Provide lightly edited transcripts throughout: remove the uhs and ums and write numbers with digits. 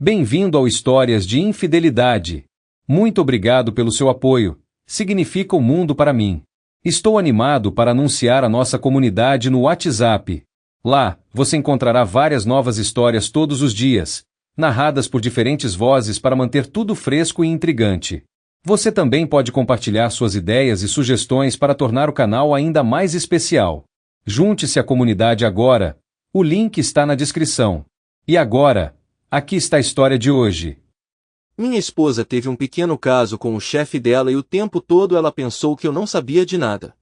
Bem-vindo ao Histórias de Infidelidade. Muito obrigado pelo seu apoio. Significa o mundo para mim. Estou animado para anunciar a nossa comunidade no WhatsApp. Lá, você encontrará várias novas histórias todos os dias, narradas por diferentes vozes para manter tudo fresco e intrigante. Você também pode compartilhar suas ideias e sugestões para tornar o canal ainda mais especial. Junte-se à comunidade agora. O link está na descrição. E agora, aqui está a história de hoje. Minha esposa teve um pequeno caso com o chefe dela e o tempo todo ela pensou que eu não sabia de nada.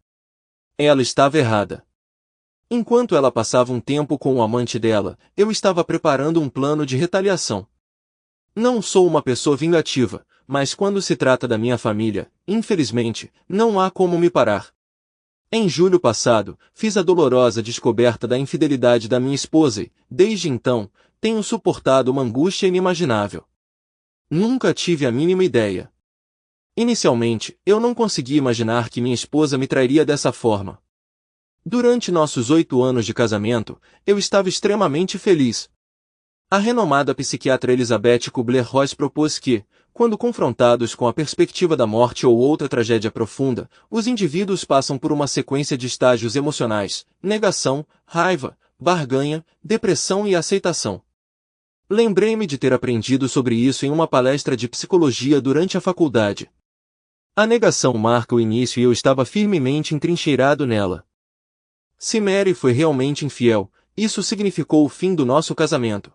Ela estava errada. Enquanto ela passava um tempo com o amante dela, eu estava preparando um plano de retaliação. Não sou uma pessoa vingativa, mas quando se trata da minha família, infelizmente, não há como me parar. Em julho passado, fiz a dolorosa descoberta da infidelidade da minha esposa e, desde então, tenho suportado uma angústia inimaginável. Nunca tive a mínima ideia. Inicialmente, eu não conseguia imaginar que minha esposa me trairia dessa forma. Durante nossos 8 anos de casamento, eu estava extremamente feliz. A renomada psiquiatra Elizabeth Kubler-Ross propôs que, quando confrontados com a perspectiva da morte ou outra tragédia profunda, os indivíduos passam por uma sequência de estágios emocionais: negação, raiva, barganha, depressão e aceitação. Lembrei-me de ter aprendido sobre isso em uma palestra de psicologia durante a faculdade. A negação marca o início e eu estava firmemente entrincheirado nela. Se Mary foi realmente infiel, isso significou o fim do nosso casamento.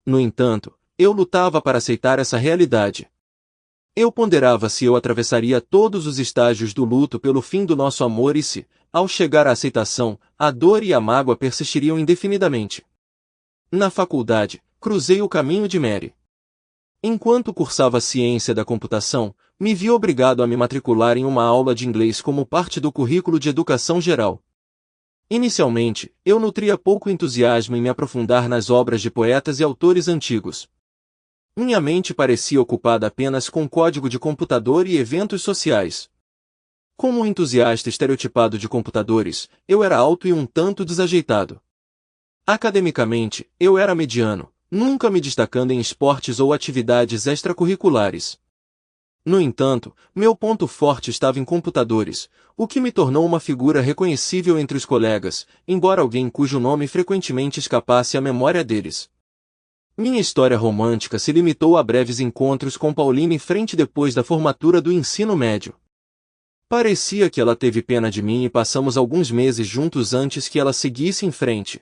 No entanto, eu lutava para aceitar essa realidade. Eu ponderava se eu atravessaria todos os estágios do luto pelo fim do nosso amor e se, ao chegar à aceitação, a dor e a mágoa persistiriam indefinidamente. Na faculdade, cruzei o caminho de Mary. Enquanto cursava ciência da computação, me vi obrigado a me matricular em uma aula de inglês como parte do currículo de educação geral. Inicialmente, eu nutria pouco entusiasmo em me aprofundar nas obras de poetas e autores antigos. Minha mente parecia ocupada apenas com código de computador e eventos sociais. Como um entusiasta estereotipado de computadores, eu era alto e um tanto desajeitado. Academicamente, eu era mediano, nunca me destacando em esportes ou atividades extracurriculares. No entanto, meu ponto forte estava em computadores, o que me tornou uma figura reconhecível entre os colegas, embora alguém cujo nome frequentemente escapasse à memória deles. Minha história romântica se limitou a breves encontros com Paulina em frente depois da formatura do ensino médio. Parecia que ela teve pena de mim e passamos alguns meses juntos antes que ela seguisse em frente.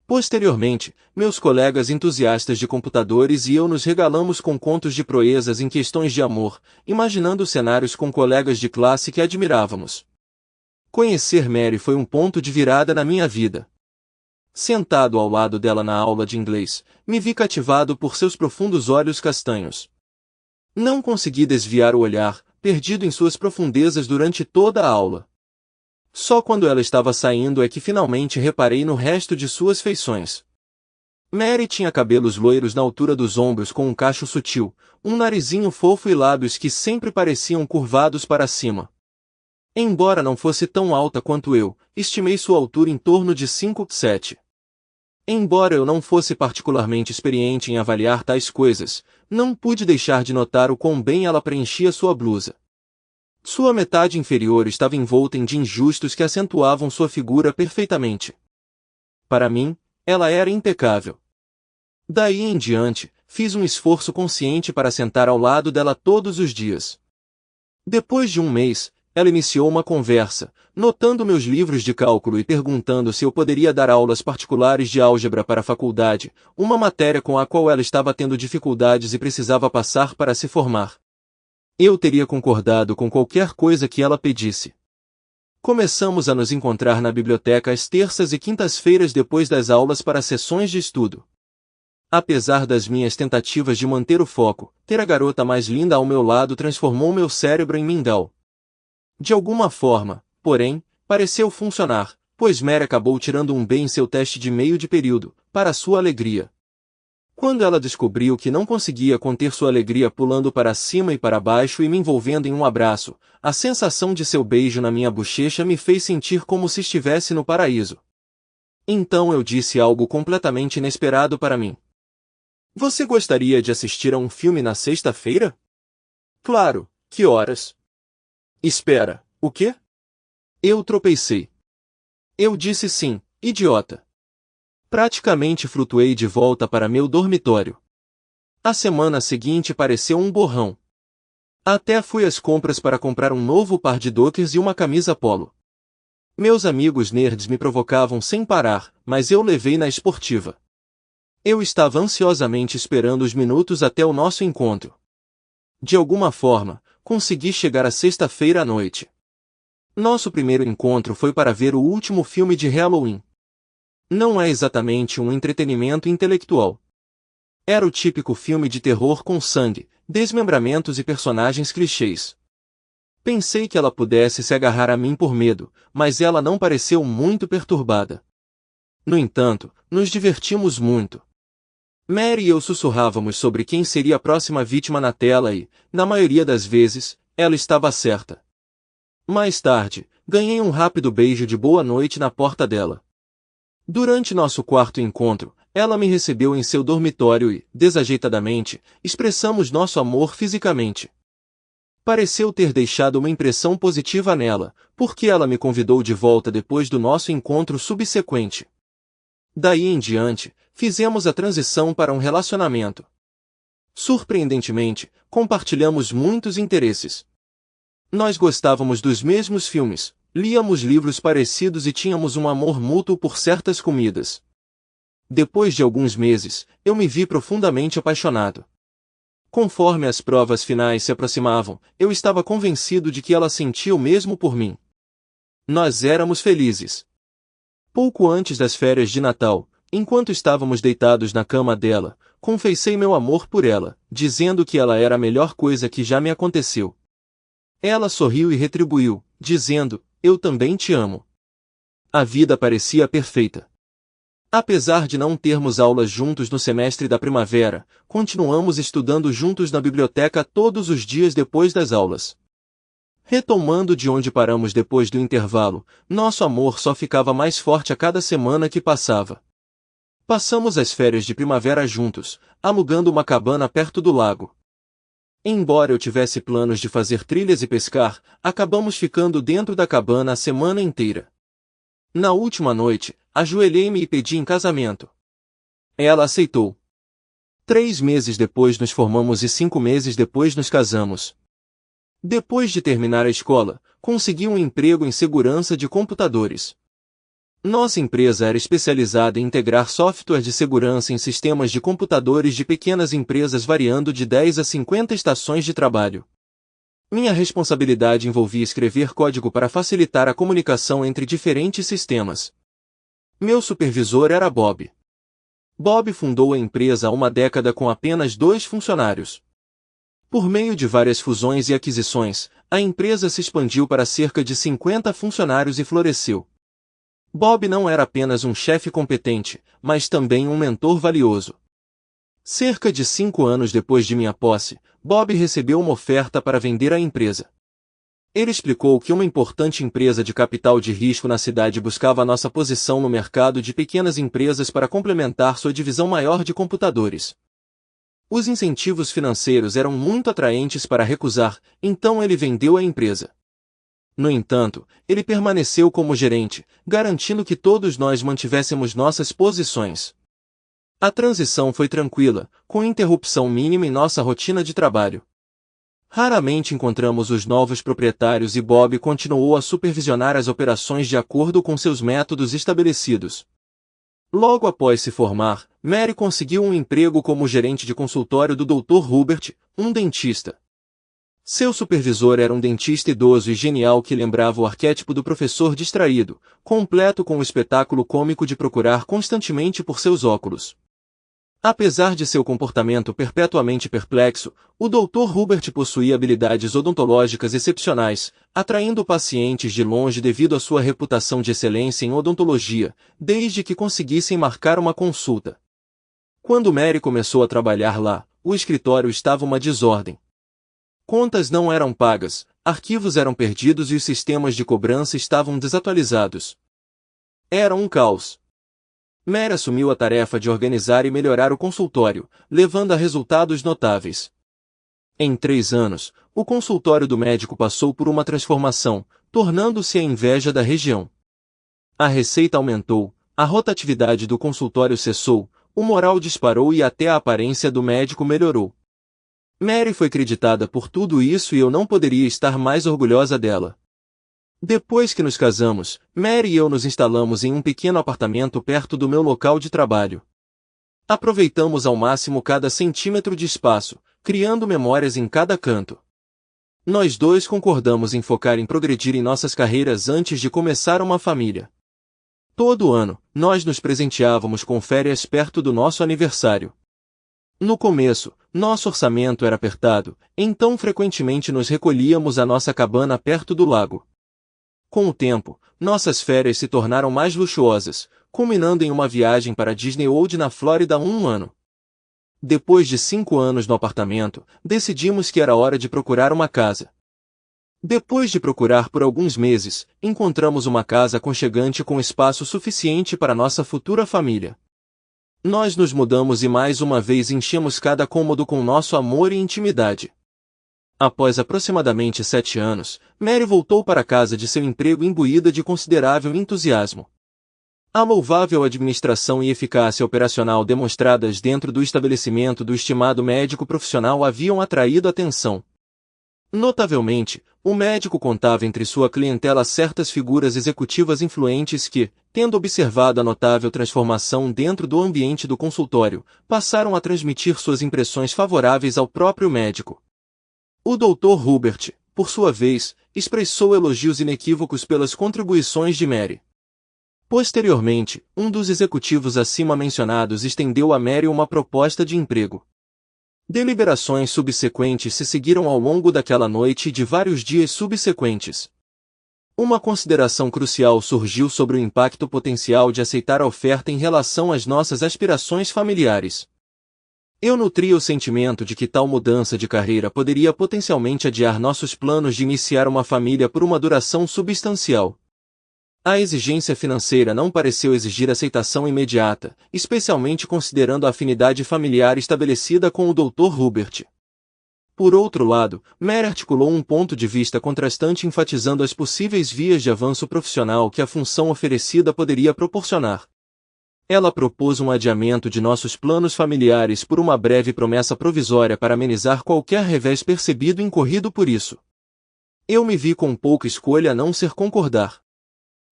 Posteriormente, meus colegas entusiastas de computadores e eu nos regalamos com contos de proezas em questões de amor, imaginando cenários com colegas de classe que admirávamos. Conhecer Mary foi um ponto de virada na minha vida. Sentado ao lado dela na aula de inglês, me vi cativado por seus profundos olhos castanhos. Não consegui desviar o olhar, perdido em suas profundezas durante toda a aula. Só quando ela estava saindo é que finalmente reparei no resto de suas feições. Mary tinha cabelos loiros na altura dos ombros com um cacho sutil, um narizinho fofo e lábios que sempre pareciam curvados para cima. Embora não fosse tão alta quanto eu, estimei sua altura em torno de 5'7". Embora eu não fosse particularmente experiente em avaliar tais coisas, não pude deixar de notar o quão bem ela preenchia sua blusa. Sua metade inferior estava envolta em jeans justos que acentuavam sua figura perfeitamente. Para mim, ela era impecável. Daí em diante, fiz um esforço consciente para sentar ao lado dela todos os dias. Depois de um mês, ela iniciou uma conversa, notando meus livros de cálculo e perguntando se eu poderia dar aulas particulares de álgebra para a faculdade, uma matéria com a qual ela estava tendo dificuldades e precisava passar para se formar. Eu teria concordado com qualquer coisa que ela pedisse. Começamos a nos encontrar na biblioteca às terças e quintas-feiras depois das aulas para sessões de estudo. Apesar das minhas tentativas de manter o foco, ter a garota mais linda ao meu lado transformou meu cérebro em mingau. De alguma forma, porém, pareceu funcionar, pois Mary acabou tirando um B em seu teste de meio de período, para sua alegria. Quando ela descobriu que não conseguia conter sua alegria pulando para cima e para baixo e me envolvendo em um abraço, a sensação de seu beijo na minha bochecha me fez sentir como se estivesse no paraíso. Então eu disse algo completamente inesperado para mim. Você gostaria de assistir a um filme na sexta-feira? Claro, que horas? Espera, o quê? Eu tropecei. Eu disse sim, idiota. Praticamente flutuei de volta para meu dormitório. A semana seguinte pareceu um borrão. Até fui às compras para comprar um novo par de dockers e uma camisa polo. Meus amigos nerds me provocavam sem parar, mas eu levei na esportiva. Eu estava ansiosamente esperando os minutos até o nosso encontro. De alguma forma, consegui chegar à sexta-feira à noite. Nosso primeiro encontro foi para ver o último filme de Halloween. Não é exatamente um entretenimento intelectual. Era o típico filme de terror com sangue, desmembramentos e personagens clichês. Pensei que ela pudesse se agarrar a mim por medo, mas ela não pareceu muito perturbada. No entanto, nos divertimos muito. Mary e eu sussurrávamos sobre quem seria a próxima vítima na tela e, na maioria das vezes, ela estava certa. Mais tarde, ganhei um rápido beijo de boa noite na porta dela. Durante nosso quarto encontro, ela me recebeu em seu dormitório e, desajeitadamente, expressamos nosso amor fisicamente. Pareceu ter deixado uma impressão positiva nela, porque ela me convidou de volta depois do nosso encontro subsequente. Daí em diante, fizemos a transição para um relacionamento. Surpreendentemente, compartilhamos muitos interesses. Nós gostávamos dos mesmos filmes, líamos livros parecidos e tínhamos um amor mútuo por certas comidas. Depois de alguns meses, eu me vi profundamente apaixonado. Conforme as provas finais se aproximavam, eu estava convencido de que ela sentia o mesmo por mim. Nós éramos felizes. Pouco antes das férias de Natal, enquanto estávamos deitados na cama dela, confessei meu amor por ela, dizendo que ela era a melhor coisa que já me aconteceu. Ela sorriu e retribuiu, dizendo, eu também te amo. A vida parecia perfeita. Apesar de não termos aulas juntos no semestre da primavera, continuamos estudando juntos na biblioteca todos os dias depois das aulas. Retomando de onde paramos depois do intervalo, nosso amor só ficava mais forte a cada semana que passava. Passamos as férias de primavera juntos, alugando uma cabana perto do lago. Embora eu tivesse planos de fazer trilhas e pescar, acabamos ficando dentro da cabana a semana inteira. Na última noite, ajoelhei-me e pedi em casamento. Ela aceitou. 3 meses depois nos formamos e 5 meses depois nos casamos. Depois de terminar a escola, consegui um emprego em segurança de computadores. Nossa empresa era especializada em integrar software de segurança em sistemas de computadores de pequenas empresas variando de 10 a 50 estações de trabalho. Minha responsabilidade envolvia escrever código para facilitar a comunicação entre diferentes sistemas. Meu supervisor era Bob. Bob fundou a empresa há uma década com apenas 2 funcionários. Por meio de várias fusões e aquisições, a empresa se expandiu para cerca de 50 funcionários e floresceu. Bob não era apenas um chefe competente, mas também um mentor valioso. Cerca de 5 anos depois de minha posse, Bob recebeu uma oferta para vender a empresa. Ele explicou que uma importante empresa de capital de risco na cidade buscava nossa posição no mercado de pequenas empresas para complementar sua divisão maior de computadores. Os incentivos financeiros eram muito atraentes para recusar, então ele vendeu a empresa. No entanto, ele permaneceu como gerente, garantindo que todos nós mantivéssemos nossas posições. A transição foi tranquila, com interrupção mínima em nossa rotina de trabalho. Raramente encontramos os novos proprietários e Bob continuou a supervisionar as operações de acordo com seus métodos estabelecidos. Logo após se formar, Mary conseguiu um emprego como gerente de consultório do Dr. Hubert, um dentista. Seu supervisor era um dentista idoso e genial que lembrava o arquétipo do professor distraído, completo com o espetáculo cômico de procurar constantemente por seus óculos. Apesar de seu comportamento perpetuamente perplexo, o Dr. Hubert possuía habilidades odontológicas excepcionais, atraindo pacientes de longe devido à sua reputação de excelência em odontologia, desde que conseguissem marcar uma consulta. Quando Mary começou a trabalhar lá, o escritório estava uma desordem. Contas não eram pagas, arquivos eram perdidos e os sistemas de cobrança estavam desatualizados. Era um caos. Mary assumiu a tarefa de organizar e melhorar o consultório, levando a resultados notáveis. Em 3 anos, o consultório do médico passou por uma transformação, tornando-se a inveja da região. A receita aumentou, a rotatividade do consultório cessou, o moral disparou e até a aparência do médico melhorou. Mary foi creditada por tudo isso e eu não poderia estar mais orgulhosa dela. Depois que nos casamos, Mary e eu nos instalamos em um pequeno apartamento perto do meu local de trabalho. Aproveitamos ao máximo cada centímetro de espaço, criando memórias em cada canto. Nós dois concordamos em focar em progredir em nossas carreiras antes de começar uma família. Todo ano, nós nos presenteávamos com férias perto do nosso aniversário. No começo, nosso orçamento era apertado, então frequentemente nos recolhíamos à nossa cabana perto do lago. Com o tempo, nossas férias se tornaram mais luxuosas, culminando em uma viagem para Disney World na Flórida há um ano. Depois de 5 anos no apartamento, decidimos que era hora de procurar uma casa. Depois de procurar por alguns meses, encontramos uma casa aconchegante com espaço suficiente para nossa futura família. Nós nos mudamos e mais uma vez enchemos cada cômodo com nosso amor e intimidade. Após aproximadamente 7 anos, Mary voltou para casa de seu emprego imbuída de considerável entusiasmo. A louvável administração e eficácia operacional demonstradas dentro do estabelecimento do estimado médico profissional haviam atraído atenção. Notavelmente, o médico contava entre sua clientela certas figuras executivas influentes que, tendo observado a notável transformação dentro do ambiente do consultório, passaram a transmitir suas impressões favoráveis ao próprio médico. O Dr. Hubert, por sua vez, expressou elogios inequívocos pelas contribuições de Mary. Posteriormente, um dos executivos acima mencionados estendeu a Mary uma proposta de emprego. Deliberações subsequentes se seguiram ao longo daquela noite e de vários dias subsequentes. Uma consideração crucial surgiu sobre o impacto potencial de aceitar a oferta em relação às nossas aspirações familiares. Eu nutria o sentimento de que tal mudança de carreira poderia potencialmente adiar nossos planos de iniciar uma família por uma duração substancial. A exigência financeira não pareceu exigir aceitação imediata, especialmente considerando a afinidade familiar estabelecida com o Dr. Hubert. Por outro lado, Mary articulou um ponto de vista contrastante enfatizando as possíveis vias de avanço profissional que a função oferecida poderia proporcionar. Ela propôs um adiamento de nossos planos familiares por uma breve promessa provisória para amenizar qualquer revés percebido incorrido por isso. Eu me vi com pouca escolha a não ser concordar.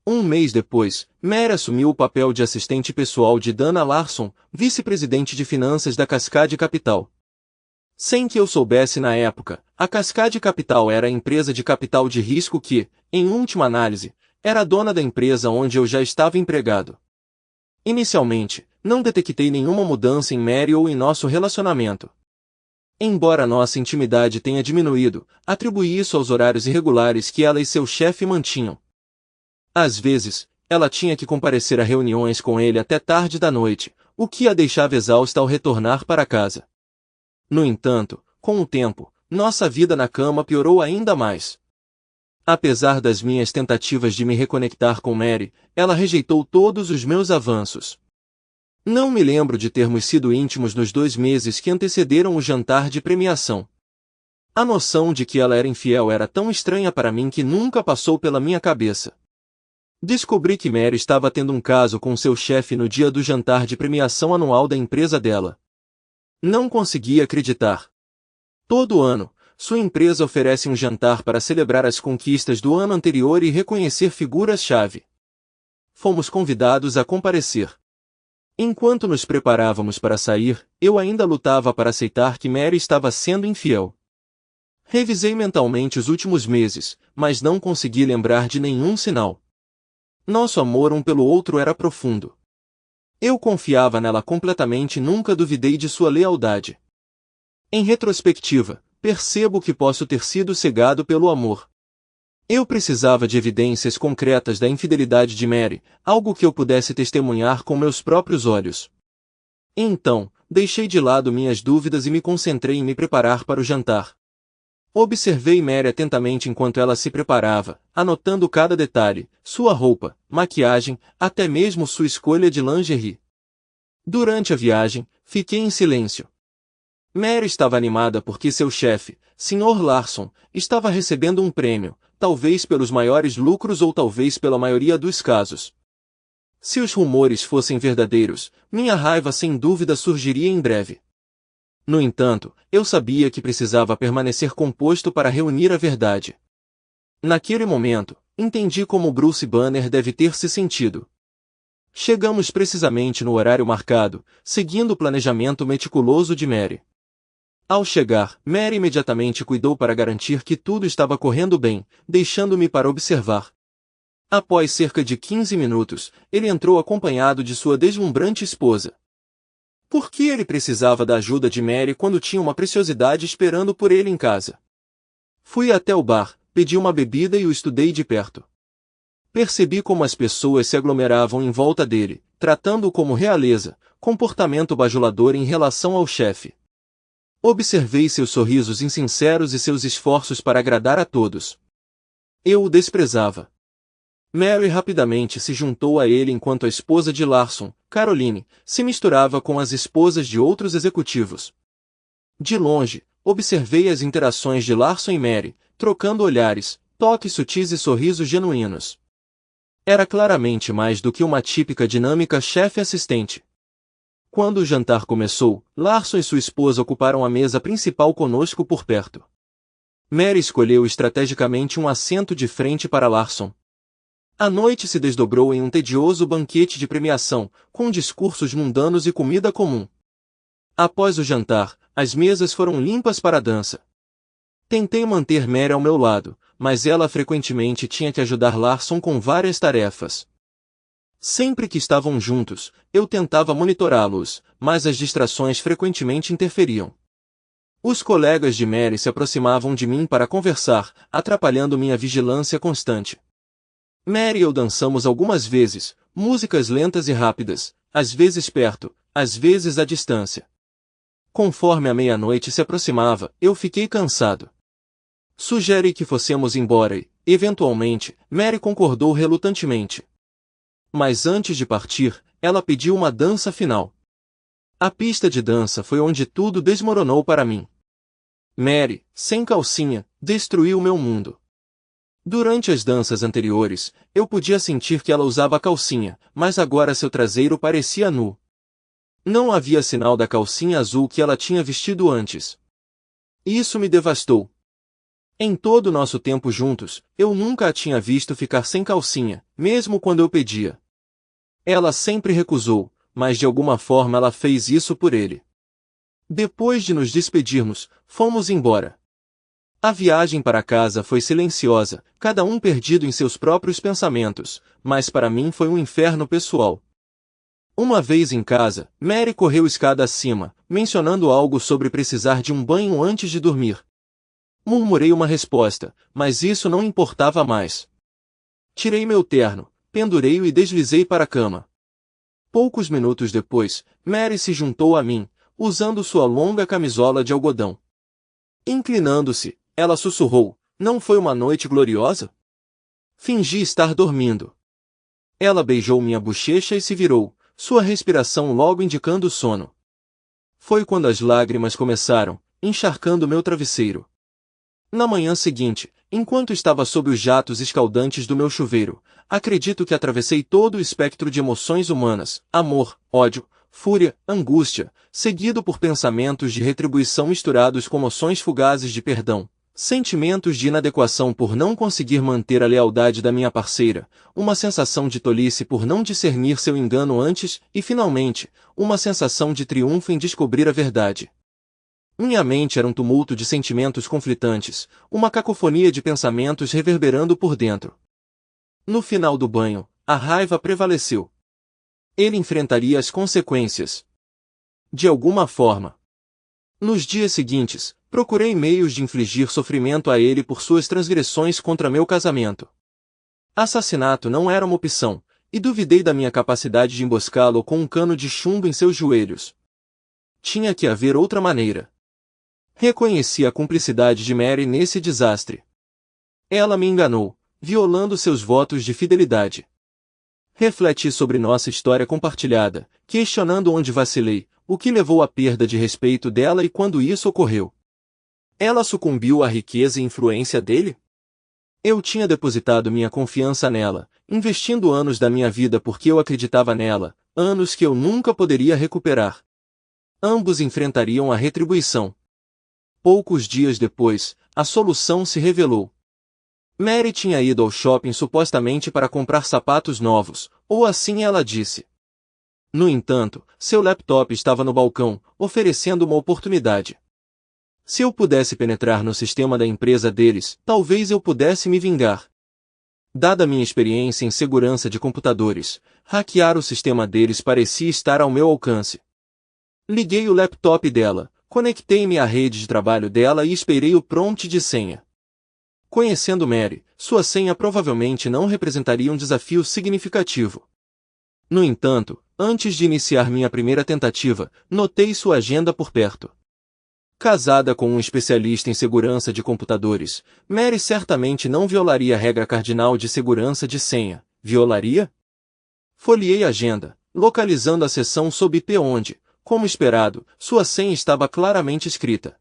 Um mês depois, Mary assumiu o papel de assistente pessoal de Dana Larson, vice-presidente de finanças da Cascade Capital. Sem que eu soubesse na época, a Cascade Capital era a empresa de capital de risco que, em última análise, era a dona da empresa onde eu já estava empregado. Inicialmente, não detectei nenhuma mudança em Mary ou em nosso relacionamento. Embora nossa intimidade tenha diminuído, atribuí isso aos horários irregulares que ela e seu chefe mantinham. Às vezes, ela tinha que comparecer a reuniões com ele até tarde da noite, o que a deixava exausta ao retornar para casa. No entanto, com o tempo, nossa vida na cama piorou ainda mais. Apesar das minhas tentativas de me reconectar com Mary, ela rejeitou todos os meus avanços. Não me lembro de termos sido íntimos nos 2 meses que antecederam o jantar de premiação. A noção de que ela era infiel era tão estranha para mim que nunca passou pela minha cabeça. Descobri que Mary estava tendo um caso com seu chefe no dia do jantar de premiação anual da empresa dela. Não consegui acreditar. Todo ano, sua empresa oferece um jantar para celebrar as conquistas do ano anterior e reconhecer figuras-chave. Fomos convidados a comparecer. Enquanto nos preparávamos para sair, eu ainda lutava para aceitar que Mary estava sendo infiel. Revisei mentalmente os últimos meses, mas não consegui lembrar de nenhum sinal. Nosso amor um pelo outro era profundo. Eu confiava nela completamente e nunca duvidei de sua lealdade. Em retrospectiva, percebo que posso ter sido cegado pelo amor. Eu precisava de evidências concretas da infidelidade de Mary, algo que eu pudesse testemunhar com meus próprios olhos. Então, deixei de lado minhas dúvidas e me concentrei em me preparar para o jantar. Observei Mary atentamente enquanto ela se preparava, anotando cada detalhe, sua roupa, maquiagem, até mesmo sua escolha de lingerie. Durante a viagem, fiquei em silêncio. Mary estava animada porque seu chefe, Sr. Larson, estava recebendo um prêmio, talvez pelos maiores lucros ou talvez pela maioria dos casos. Se os rumores fossem verdadeiros, minha raiva sem dúvida surgiria em breve. No entanto, eu sabia que precisava permanecer composto para reunir a verdade. Naquele momento, entendi como Bruce Banner deve ter se sentido. Chegamos precisamente no horário marcado, seguindo o planejamento meticuloso de Mary. Ao chegar, Mary imediatamente cuidou para garantir que tudo estava correndo bem, deixando-me para observar. Após cerca de 15 minutos, ele entrou acompanhado de sua deslumbrante esposa. Por que ele precisava da ajuda de Mary quando tinha uma preciosidade esperando por ele em casa? Fui até o bar, pedi uma bebida e o estudei de perto. Percebi como as pessoas se aglomeravam em volta dele, tratando-o como realeza, comportamento bajulador em relação ao chefe. Observei seus sorrisos insinceros e seus esforços para agradar a todos. Eu o desprezava. Mary rapidamente se juntou a ele enquanto a esposa de Larson, Caroline, se misturava com as esposas de outros executivos. De longe, observei as interações de Larson e Mary, trocando olhares, toques sutis e sorrisos genuínos. Era claramente mais do que uma típica dinâmica chefe-assistente. Quando o jantar começou, Larson e sua esposa ocuparam a mesa principal conosco por perto. Mary escolheu estrategicamente um assento de frente para Larson. A noite se desdobrou em um tedioso banquete de premiação, com discursos mundanos e comida comum. Após o jantar, as mesas foram limpas para a dança. Tentei manter Mary ao meu lado, mas ela frequentemente tinha que ajudar Larson com várias tarefas. Sempre que estavam juntos, eu tentava monitorá-los, mas as distrações frequentemente interferiam. Os colegas de Mary se aproximavam de mim para conversar, atrapalhando minha vigilância constante. Mary e eu dançamos algumas vezes, músicas lentas e rápidas, às vezes perto, às vezes à distância. Conforme a meia-noite se aproximava, eu fiquei cansado. Sugeri que fossemos embora e, eventualmente, Mary concordou relutantemente. Mas antes de partir, ela pediu uma dança final. A pista de dança foi onde tudo desmoronou para mim. Mary, sem calcinha, destruiu meu mundo. Durante as danças anteriores, eu podia sentir que ela usava calcinha, mas agora seu traseiro parecia nu. Não havia sinal da calcinha azul que ela tinha vestido antes. Isso me devastou. Em todo o nosso tempo juntos, eu nunca a tinha visto ficar sem calcinha, mesmo quando eu pedia. Ela sempre recusou, mas de alguma forma ela fez isso por ele. Depois de nos despedirmos, fomos embora. A viagem para casa foi silenciosa, cada um perdido em seus próprios pensamentos, mas para mim foi um inferno pessoal. Uma vez em casa, Mary correu escada acima, mencionando algo sobre precisar de um banho antes de dormir. Murmurei uma resposta, mas isso não importava mais. Tirei meu terno, pendurei-o e deslizei para a cama. Poucos minutos depois, Mary se juntou a mim, usando sua longa camisola de algodão. Inclinando-se, ela sussurrou, "Não foi uma noite gloriosa?" Fingi estar dormindo. Ela beijou minha bochecha e se virou, sua respiração logo indicando sono. Foi quando as lágrimas começaram, encharcando meu travesseiro. Na manhã seguinte, enquanto estava sob os jatos escaldantes do meu chuveiro, acredito que atravessei todo o espectro de emoções humanas, amor, ódio, fúria, angústia, seguido por pensamentos de retribuição misturados com noções fugazes de perdão, sentimentos de inadequação por não conseguir manter a lealdade da minha parceira, uma sensação de tolice por não discernir seu engano antes e, finalmente, uma sensação de triunfo em descobrir a verdade. Minha mente era um tumulto de sentimentos conflitantes, uma cacofonia de pensamentos reverberando por dentro. No final do banho, a raiva prevaleceu. Ele enfrentaria as consequências. De alguma forma. Nos dias seguintes, procurei meios de infligir sofrimento a ele por suas transgressões contra meu casamento. Assassinato não era uma opção, e duvidei da minha capacidade de emboscá-lo com um cano de chumbo em seus joelhos. Tinha que haver outra maneira. Reconheci a cumplicidade de Mary nesse desastre. Ela me enganou, violando seus votos de fidelidade. Refleti sobre nossa história compartilhada, questionando onde vacilei, o que levou à perda de respeito dela e quando isso ocorreu. Ela sucumbiu à riqueza e influência dele? Eu tinha depositado minha confiança nela, investindo anos da minha vida porque eu acreditava nela, anos que eu nunca poderia recuperar. Ambos enfrentariam a retribuição. Poucos dias depois, a solução se revelou. Mary tinha ido ao shopping supostamente para comprar sapatos novos, ou assim ela disse. No entanto, seu laptop estava no balcão, oferecendo uma oportunidade. Se eu pudesse penetrar no sistema da empresa deles, talvez eu pudesse me vingar. Dada minha experiência em segurança de computadores, hackear o sistema deles parecia estar ao meu alcance. Liguei o laptop dela, conectei-me à rede de trabalho dela e esperei o prompt de senha. Conhecendo Mary, sua senha provavelmente não representaria um desafio significativo. No entanto, antes de iniciar minha primeira tentativa, notei sua agenda por perto. Casada com um especialista em segurança de computadores, Mary certamente não violaria a regra cardinal de segurança de senha. Violaria? Folheei a agenda, localizando a seção sob IP onde, como esperado, sua senha estava claramente escrita.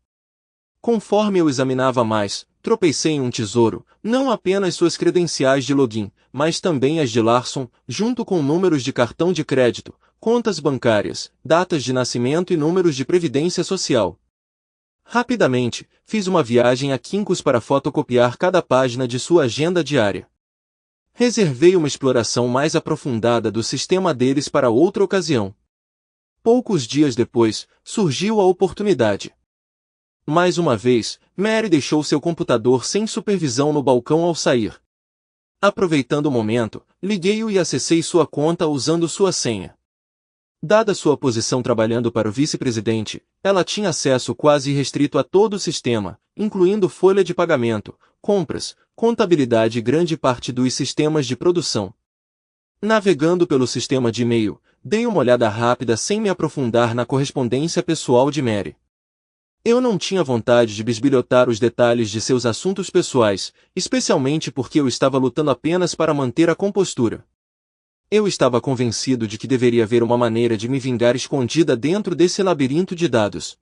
Conforme eu examinava mais, tropecei em um tesouro, não apenas suas credenciais de login, mas também as de Larson, junto com números de cartão de crédito, contas bancárias, datas de nascimento e números de previdência social. Rapidamente, fiz uma viagem a Kinko's para fotocopiar cada página de sua agenda diária. Reservei uma exploração mais aprofundada do sistema deles para outra ocasião. Poucos dias depois, surgiu a oportunidade. Mais uma vez, Mary deixou seu computador sem supervisão no balcão ao sair. Aproveitando o momento, liguei-o e acessei sua conta usando sua senha. Dada sua posição trabalhando para o vice-presidente, ela tinha acesso quase irrestrito a todo o sistema, incluindo folha de pagamento, compras, contabilidade e grande parte dos sistemas de produção. Navegando pelo sistema de e-mail, dei uma olhada rápida sem me aprofundar na correspondência pessoal de Mary. Eu não tinha vontade de bisbilhotar os detalhes de seus assuntos pessoais, especialmente porque eu estava lutando apenas para manter a compostura. Eu estava convencido de que deveria haver uma maneira de me vingar escondida dentro desse labirinto de dados.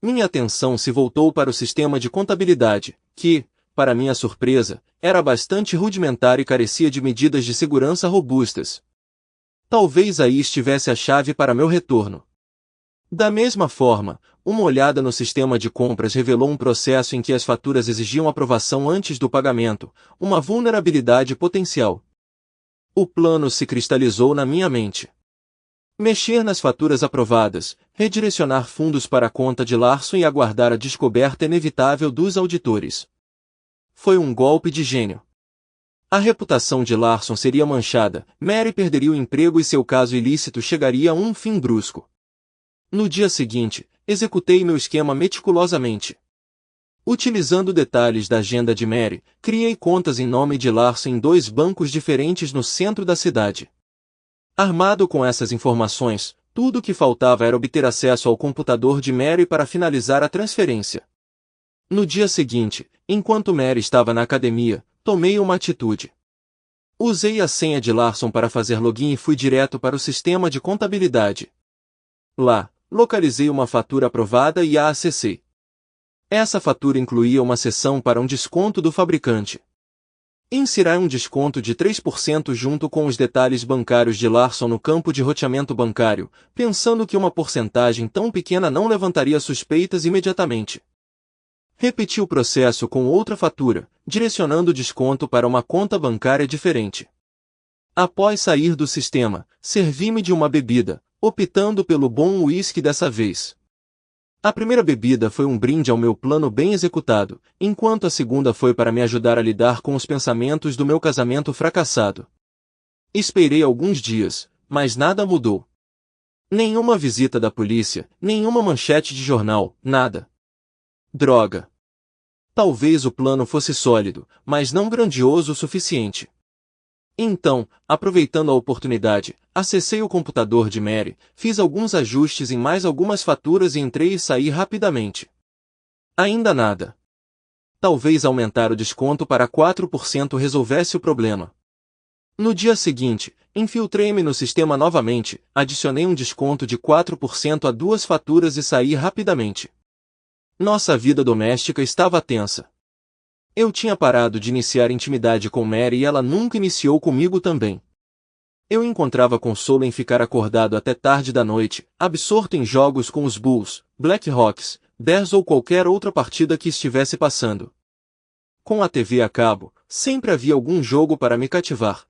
Minha atenção se voltou para o sistema de contabilidade, que, para minha surpresa, era bastante rudimentar e carecia de medidas de segurança robustas. Talvez aí estivesse a chave para meu retorno. Da mesma forma, uma olhada no sistema de compras revelou um processo em que as faturas exigiam aprovação antes do pagamento, uma vulnerabilidade potencial. O plano se cristalizou na minha mente. Mexer nas faturas aprovadas, redirecionar fundos para a conta de Larson e aguardar a descoberta inevitável dos auditores. Foi um golpe de gênio. A reputação de Larson seria manchada, Mary perderia o emprego e seu caso ilícito chegaria a um fim brusco. No dia seguinte, executei meu esquema meticulosamente. Utilizando detalhes da agenda de Mary, criei contas em nome de Larson em 2 bancos diferentes no centro da cidade. Armado com essas informações, tudo o que faltava era obter acesso ao computador de Mary para finalizar a transferência. No dia seguinte, enquanto Mary estava na academia, tomei uma atitude. Usei a senha de Larson para fazer login e fui direto para o sistema de contabilidade. Lá, localizei uma fatura aprovada e a acessei. Essa fatura incluía uma seção para um desconto do fabricante. Insira um desconto de 3% junto com os detalhes bancários de Larson no campo de roteamento bancário, pensando que uma porcentagem tão pequena não levantaria suspeitas imediatamente. Repeti o processo com outra fatura, direcionando o desconto para uma conta bancária diferente. Após sair do sistema, servi-me de uma bebida, optando pelo bom uísque dessa vez. A primeira bebida foi um brinde ao meu plano bem executado, enquanto a segunda foi para me ajudar a lidar com os pensamentos do meu casamento fracassado. Esperei alguns dias, mas nada mudou. Nenhuma visita da polícia, nenhuma manchete de jornal, nada. Droga. Talvez o plano fosse sólido, mas não grandioso o suficiente. Então, aproveitando a oportunidade, acessei o computador de Mary, fiz alguns ajustes em mais algumas faturas e entrei e saí rapidamente. Ainda nada. Talvez aumentar o desconto para 4% resolvesse o problema. No dia seguinte, infiltrei-me no sistema novamente, adicionei um desconto de 4% a 2 faturas e saí rapidamente. Nossa vida doméstica estava tensa. Eu tinha parado de iniciar intimidade com Mary e ela nunca iniciou comigo também. Eu encontrava consolo em ficar acordado até tarde da noite, absorto em jogos com os Bulls, Blackhawks, Bears ou qualquer outra partida que estivesse passando. Com a TV a cabo, sempre havia algum jogo para me cativar.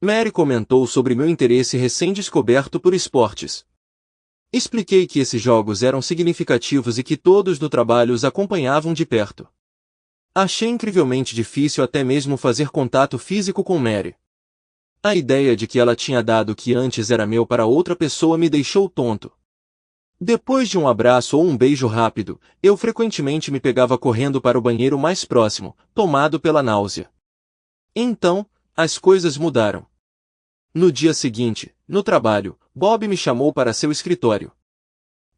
Mary comentou sobre meu interesse recém-descoberto por esportes. Expliquei que esses jogos eram significativos e que todos do trabalho os acompanhavam de perto. Achei incrivelmente difícil até mesmo fazer contato físico com Mary. A ideia de que ela tinha dado o que antes era meu para outra pessoa me deixou tonto. Depois de um abraço ou um beijo rápido, eu frequentemente me pegava correndo para o banheiro mais próximo, tomado pela náusea. Então, as coisas mudaram. No dia seguinte, no trabalho, Bob me chamou para seu escritório.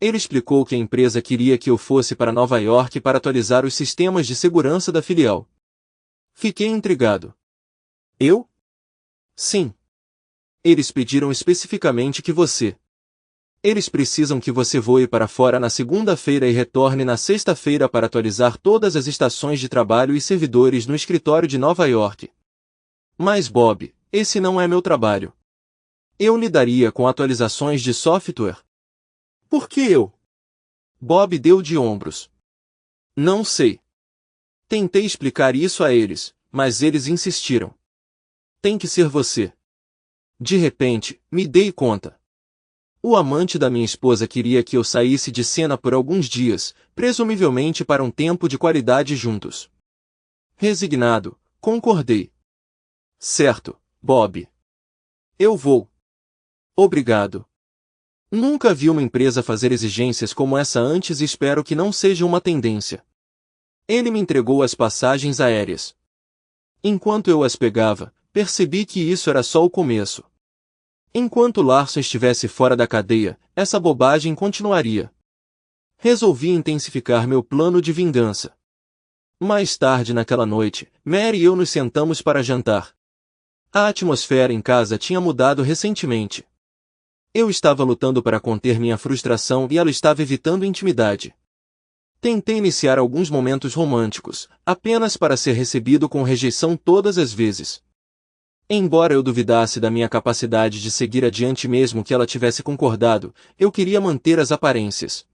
Ele explicou que a empresa queria que eu fosse para Nova York para atualizar os sistemas de segurança da filial. Fiquei intrigado. Eu? Sim. Eles pediram especificamente que você. Eles precisam que você voe para fora na segunda-feira e retorne na sexta-feira para atualizar todas as estações de trabalho e servidores no escritório de Nova York. Mas Bob, esse não é meu trabalho. Eu lidaria com atualizações de software. Por que eu? Bob deu de ombros. Não sei. Tentei explicar isso a eles, mas eles insistiram. Tem que ser você. De repente, me dei conta. O amante da minha esposa queria que eu saísse de cena por alguns dias, presumivelmente para um tempo de qualidade juntos. Resignado, concordei. Certo, Bob. Eu vou. Obrigado. Nunca vi uma empresa fazer exigências como essa antes e espero que não seja uma tendência. Ele me entregou as passagens aéreas. Enquanto eu as pegava, percebi que isso era só o começo. Enquanto Larson estivesse fora da cadeia, essa bobagem continuaria. Resolvi intensificar meu plano de vingança. Mais tarde naquela noite, Mary e eu nos sentamos para jantar. A atmosfera em casa tinha mudado recentemente. Eu estava lutando para conter minha frustração e ela estava evitando intimidade. Tentei iniciar alguns momentos românticos, apenas para ser recebido com rejeição todas as vezes. Embora eu duvidasse da minha capacidade de seguir adiante mesmo que ela tivesse concordado, eu queria manter as aparências.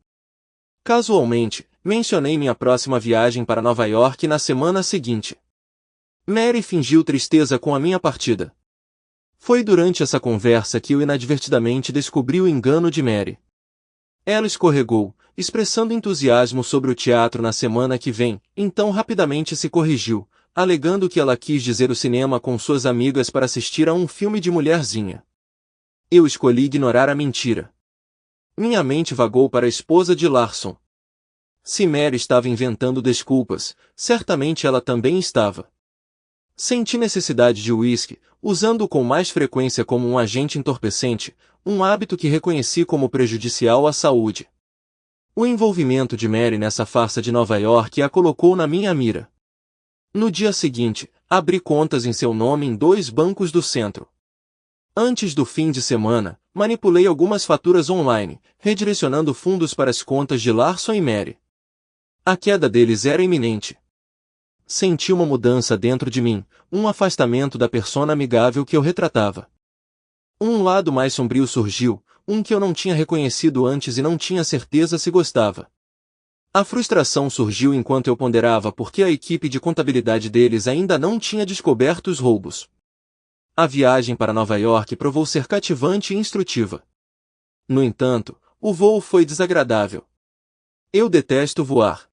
Casualmente, mencionei minha próxima viagem para Nova York na semana seguinte. Mary fingiu tristeza com a minha partida. Foi durante essa conversa que eu inadvertidamente descobri o engano de Mary. Ela escorregou, expressando entusiasmo sobre o teatro na semana que vem, então rapidamente se corrigiu, alegando que ela quis dizer o cinema com suas amigas para assistir a um filme de mulherzinha. Eu escolhi ignorar a mentira. Minha mente vagou para a esposa de Larson. Se Mary estava inventando desculpas, certamente ela também estava. Senti necessidade de uísque, usando-o com mais frequência como um agente entorpecente, um hábito que reconheci como prejudicial à saúde. O envolvimento de Mary nessa farsa de Nova York a colocou na minha mira. No dia seguinte, abri contas em seu nome em 2 bancos do centro. Antes do fim de semana, manipulei algumas faturas online, redirecionando fundos para as contas de Larson e Mary. A queda deles era iminente. Senti uma mudança dentro de mim, um afastamento da persona amigável que eu retratava. Um lado mais sombrio surgiu, um que eu não tinha reconhecido antes e não tinha certeza se gostava. A frustração surgiu enquanto eu ponderava por que a equipe de contabilidade deles ainda não tinha descoberto os roubos. A viagem para Nova York provou ser cativante e instrutiva. No entanto, o voo foi desagradável. Eu detesto voar.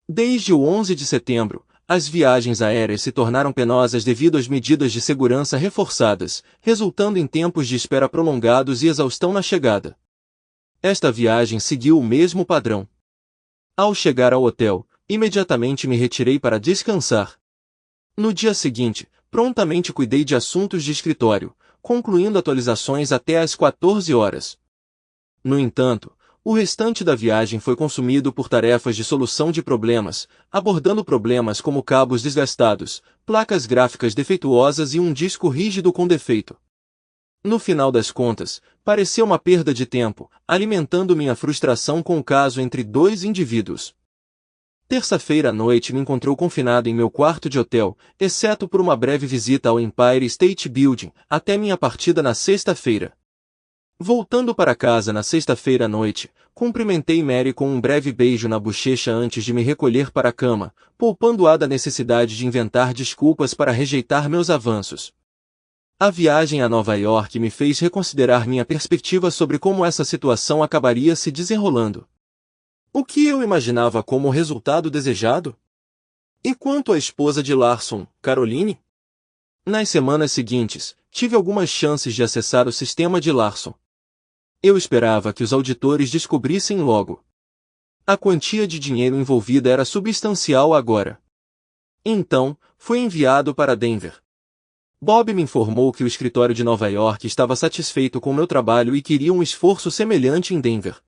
Desde o 11 de setembro, as viagens aéreas se tornaram penosas devido às medidas de segurança reforçadas, resultando em tempos de espera prolongados e exaustão na chegada. Esta viagem seguiu o mesmo padrão. Ao chegar ao hotel, imediatamente me retirei para descansar. No dia seguinte, prontamente cuidei de assuntos de escritório, concluindo atualizações até às 14 horas. No entanto, O restante da viagem foi consumido por tarefas de solução de problemas, abordando problemas como cabos desgastados, placas gráficas defeituosas e um disco rígido com defeito. No final das contas, pareceu uma perda de tempo, alimentando minha frustração com o caso entre dois indivíduos. Terça-feira à noite me encontrou confinado em meu quarto de hotel, exceto por uma breve visita ao Empire State Building, até minha partida na sexta-feira. Voltando para casa na sexta-feira à noite, cumprimentei Mary com um breve beijo na bochecha antes de me recolher para a cama, poupando-a da necessidade de inventar desculpas para rejeitar meus avanços. A viagem a Nova York me fez reconsiderar minha perspectiva sobre como essa situação acabaria se desenrolando. O que eu imaginava como o resultado desejado? E quanto à esposa de Larson, Caroline? Nas semanas seguintes, tive algumas chances de acessar o sistema de Larson. Eu esperava que os auditores descobrissem logo. A quantia de dinheiro envolvida era substancial agora. Então, fui enviado para Denver. Bob me informou que o escritório de Nova York estava satisfeito com meu trabalho e queria um esforço semelhante em Denver.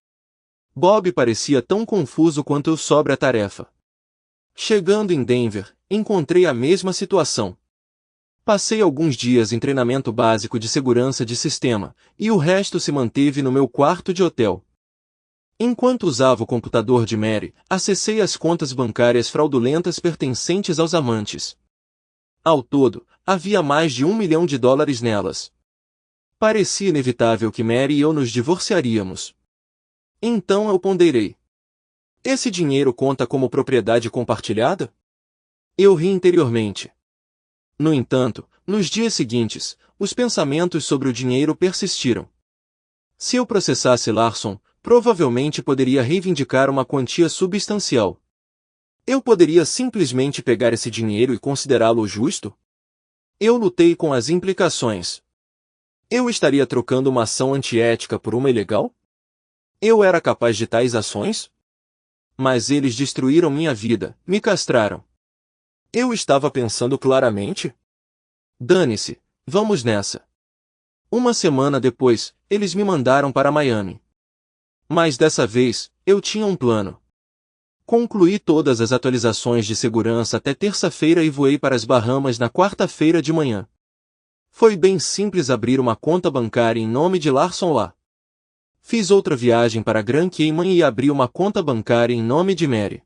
Bob parecia tão confuso quanto eu sobre a tarefa. Chegando em Denver, encontrei a mesma situação. Passei alguns dias em treinamento básico de segurança de sistema, e o resto se manteve no meu quarto de hotel. Enquanto usava o computador de Mary, acessei as contas bancárias fraudulentas pertencentes aos amantes. Ao todo, havia mais de $1 milhão nelas. Parecia inevitável que Mary e eu nos divorciaríamos. Então eu ponderei. Esse dinheiro conta como propriedade compartilhada? Eu ri interiormente. No entanto, nos dias seguintes, os pensamentos sobre o dinheiro persistiram. Se eu processasse Larson, provavelmente poderia reivindicar uma quantia substancial. Eu poderia simplesmente pegar esse dinheiro e considerá-lo justo? Eu lutei com as implicações. Eu estaria trocando uma ação antiética por uma ilegal? Eu era capaz de tais ações? Mas eles destruíram minha vida, me castraram. Eu estava pensando claramente? Dane-se, vamos nessa. Uma semana depois, eles me mandaram para Miami. Mas dessa vez, eu tinha um plano. Concluí todas as atualizações de segurança até terça-feira e voei para as Bahamas na quarta-feira de manhã. Foi bem simples abrir uma conta bancária em nome de Larson lá. Fiz outra viagem para Grand Cayman e abri uma conta bancária em nome de Mary.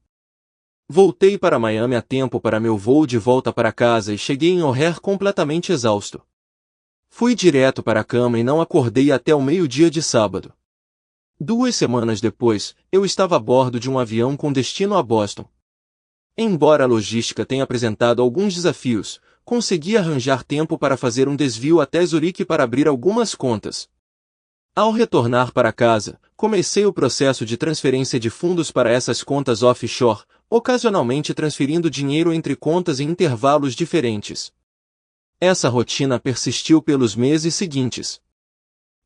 Voltei para Miami a tempo para meu voo de volta para casa e cheguei em O'Hare completamente exausto. Fui direto para a cama e não acordei até o meio-dia de sábado. 2 semanas depois, eu estava a bordo de um avião com destino a Boston. Embora a logística tenha apresentado alguns desafios, consegui arranjar tempo para fazer um desvio até Zurique para abrir algumas contas. Ao retornar para casa, comecei o processo de transferência de fundos para essas contas offshore, ocasionalmente transferindo dinheiro entre contas em intervalos diferentes. Essa rotina persistiu pelos meses seguintes.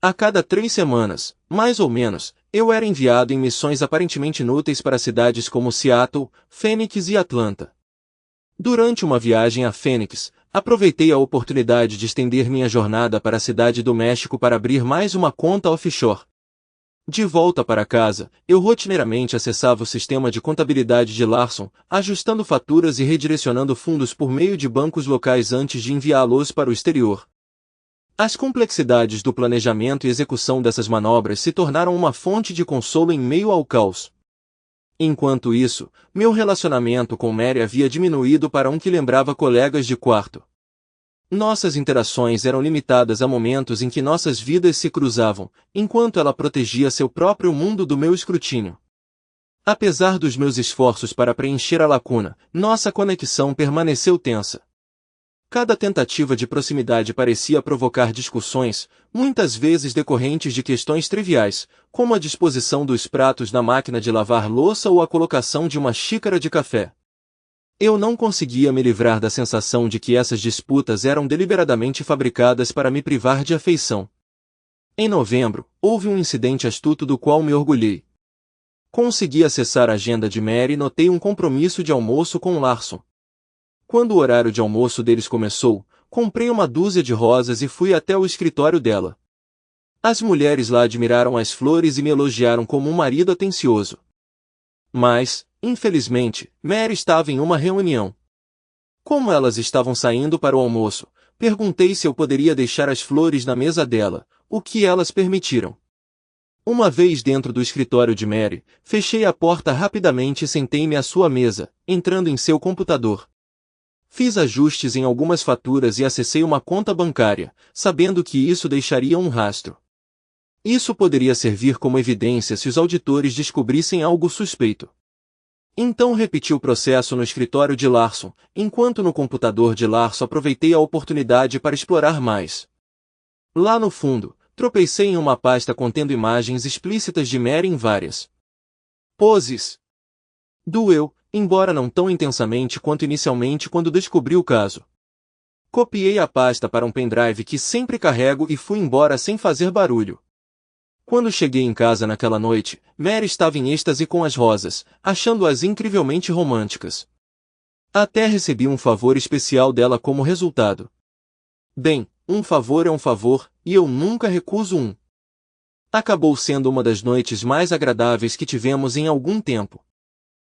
A cada 3 semanas, mais ou menos, eu era enviado em missões aparentemente inúteis para cidades como Seattle, Phoenix e Atlanta. Durante uma viagem a Phoenix, aproveitei a oportunidade de estender minha jornada para a cidade do México para abrir mais uma conta offshore. De volta para casa, eu rotineiramente acessava o sistema de contabilidade de Larson, ajustando faturas e redirecionando fundos por meio de bancos locais antes de enviá-los para o exterior. As complexidades do planejamento e execução dessas manobras se tornaram uma fonte de consolo em meio ao caos. Enquanto isso, meu relacionamento com Mary havia diminuído para um que lembrava colegas de quarto. Nossas interações eram limitadas a momentos em que nossas vidas se cruzavam, enquanto ela protegia seu próprio mundo do meu escrutínio. Apesar dos meus esforços para preencher a lacuna, nossa conexão permaneceu tensa. Cada tentativa de proximidade parecia provocar discussões, muitas vezes decorrentes de questões triviais, como a disposição dos pratos na máquina de lavar louça ou a colocação de uma xícara de café. Eu não conseguia me livrar da sensação de que essas disputas eram deliberadamente fabricadas para me privar de afeição. Em novembro, houve um incidente astuto do qual me orgulhei. Consegui acessar a agenda de Mary e notei um compromisso de almoço com Larson. Quando o horário de almoço deles começou, comprei uma dúzia de rosas e fui até o escritório dela. As mulheres lá admiraram as flores e me elogiaram como um marido atencioso. Mas, infelizmente, Mary estava em uma reunião. Como elas estavam saindo para o almoço, perguntei se eu poderia deixar as flores na mesa dela, o que elas permitiram. Uma vez dentro do escritório de Mary, fechei a porta rapidamente e sentei-me à sua mesa, entrando em seu computador. Fiz ajustes em algumas faturas e acessei uma conta bancária, sabendo que isso deixaria um rastro. Isso poderia servir como evidência se os auditores descobrissem algo suspeito. Então repeti o processo no escritório de Larson, enquanto no computador de Larson aproveitei a oportunidade para explorar mais. Lá no fundo, tropecei em uma pasta contendo imagens explícitas de Mary em várias poses. Doeu, embora não tão intensamente quanto inicialmente quando descobri o caso. Copiei a pasta para um pendrive que sempre carrego e fui embora sem fazer barulho. Quando cheguei em casa naquela noite, Mary estava em êxtase com as rosas, achando-as incrivelmente românticas. Até recebi um favor especial dela como resultado. Bem, um favor é um favor, e eu nunca recuso um. Acabou sendo uma das noites mais agradáveis que tivemos em algum tempo.